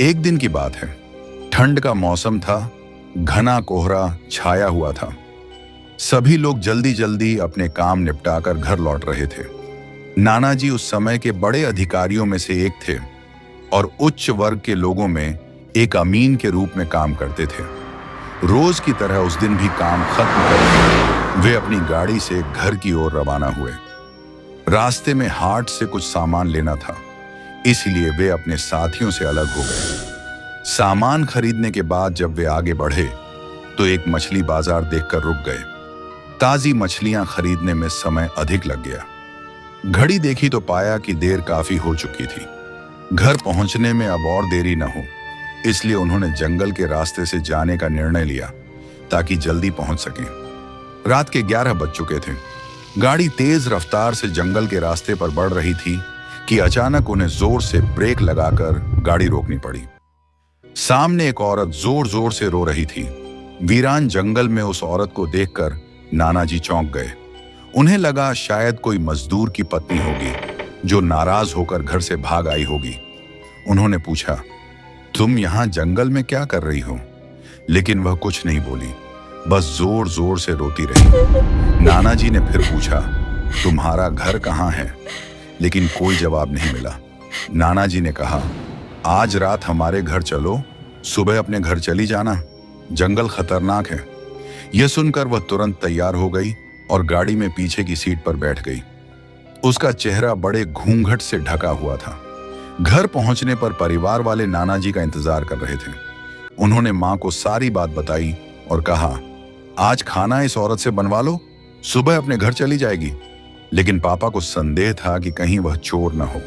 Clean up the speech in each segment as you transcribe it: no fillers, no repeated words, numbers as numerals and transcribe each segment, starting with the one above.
एक दिन की बात है। ठंड का मौसम था, घना कोहरा छाया हुआ था। सभी लोग जल्दी जल्दी अपने काम निपटाकर घर लौट रहे थे। नाना जी उस समय के बड़े अधिकारियों में से एक थे और उच्च वर्ग के लोगों में एक अमीन के रूप में काम करते थे। रोज की तरह उस दिन भी काम खत्म करके वे अपनी गाड़ी से घर की ओर रवाना हुए। रास्ते में हाट से कुछ सामान लेना था, इसलिए वे अपने साथियों से अलग हो गए। सामान खरीदने के बाद जब वे आगे बढ़े तो एक मछली बाजार देखकर रुक गए। ताजी मछलियां खरीदने में समय अधिक लग गया। घड़ी देखी तो पाया कि देर काफी हो चुकी थी। घर पहुंचने में अब और देरी न हो, इसलिए उन्होंने जंगल के रास्ते से जाने का निर्णय लिया ताकि जल्दी पहुंच सकें। रात के 11 बज चुके थे। गाड़ी तेज रफ्तार से जंगल के रास्ते पर बढ़ रही थी कि अचानक उन्हें जोर से ब्रेक लगाकर गाड़ी रोकनी पड़ी। सामने एक औरत जोर जोर से रो रही थी। वीरान जंगल में उस औरत को देखकर नाना जी चौंक गए। उन्हें लगा शायद कोई मजदूर की पत्नी होगी जो नाराज होकर घर से भाग आई होगी। उन्होंने पूछा, तुम यहां जंगल में क्या कर रही हो? लेकिन वह कुछ नहीं बोली, बस जोर जोर से रोती रही। नाना जी ने फिर पूछा, तुम्हारा घर कहाँ है? लेकिन कोई जवाब नहीं मिला। नाना जी ने कहा, आज रात हमारे घर चलो, सुबह अपने घर चली जाना, जंगल खतरनाक है। यह सुनकर वह तुरंत तैयार हो गई और गाड़ी में पीछे की सीट पर बैठ गई। उसका चेहरा बड़े घूंघट से ढका हुआ था। घर पहुंचने पर परिवार वाले नाना जी का इंतजार कर रहे थे। उन्होंने मां को सारी बात बताई और कहा, आज खाना इस औरत से बनवा लो, सुबह अपने घर चली जाएगी। लेकिन पापा को संदेह था कि कहीं वह चोर न हो।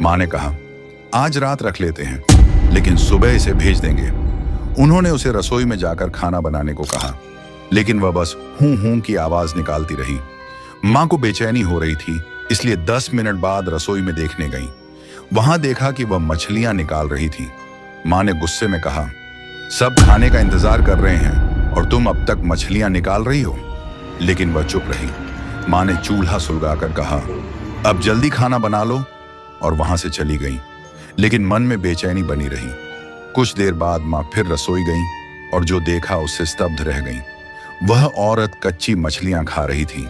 मां ने कहा, आज रात रख लेते हैं, लेकिन सुबह इसे भेज देंगे। उन्होंने उसे रसोई में जाकर खाना बनाने को कहा, लेकिन वह बस हूं हूं की आवाज निकालती रही। मां को बेचैनी हो रही थी, इसलिए 10 मिनट बाद रसोई में देखने गई। वहां देखा कि वह मछलियां निकाल रही थी। मां ने गुस्से में कहा, सब खाने का इंतजार कर रहे हैं और तुम अब तक मछलियां निकाल रही हो। लेकिन वह चुप रही। मां ने चूल्हा सुलगाकर कहा, अब जल्दी खाना बना लो, और वहां से चली गई। लेकिन मन में बेचैनी बनी रही। कुछ देर बाद मां फिर रसोई गई और जो देखा उससे स्तब्ध रह गई। वह औरत कच्ची मछलियां खा रही थी।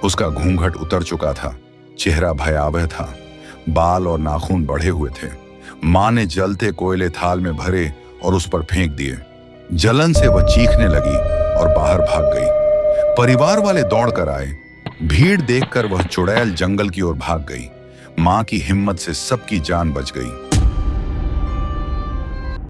उसका घूंघट उतर चुका था, चेहरा भयावह था, बाल और नाखून बढ़े हुए थे। मां ने जलते कोयले थाल में भरे और उस पर फेंक दिए। जलन से वह चीखने लगी और बाहर भाग गई। परिवार वाले दौड़ कर आए। भीड़ देखकर वह चुड़ैल जंगल की ओर भाग गई। मां की हिम्मत से सबकी जान बच गई।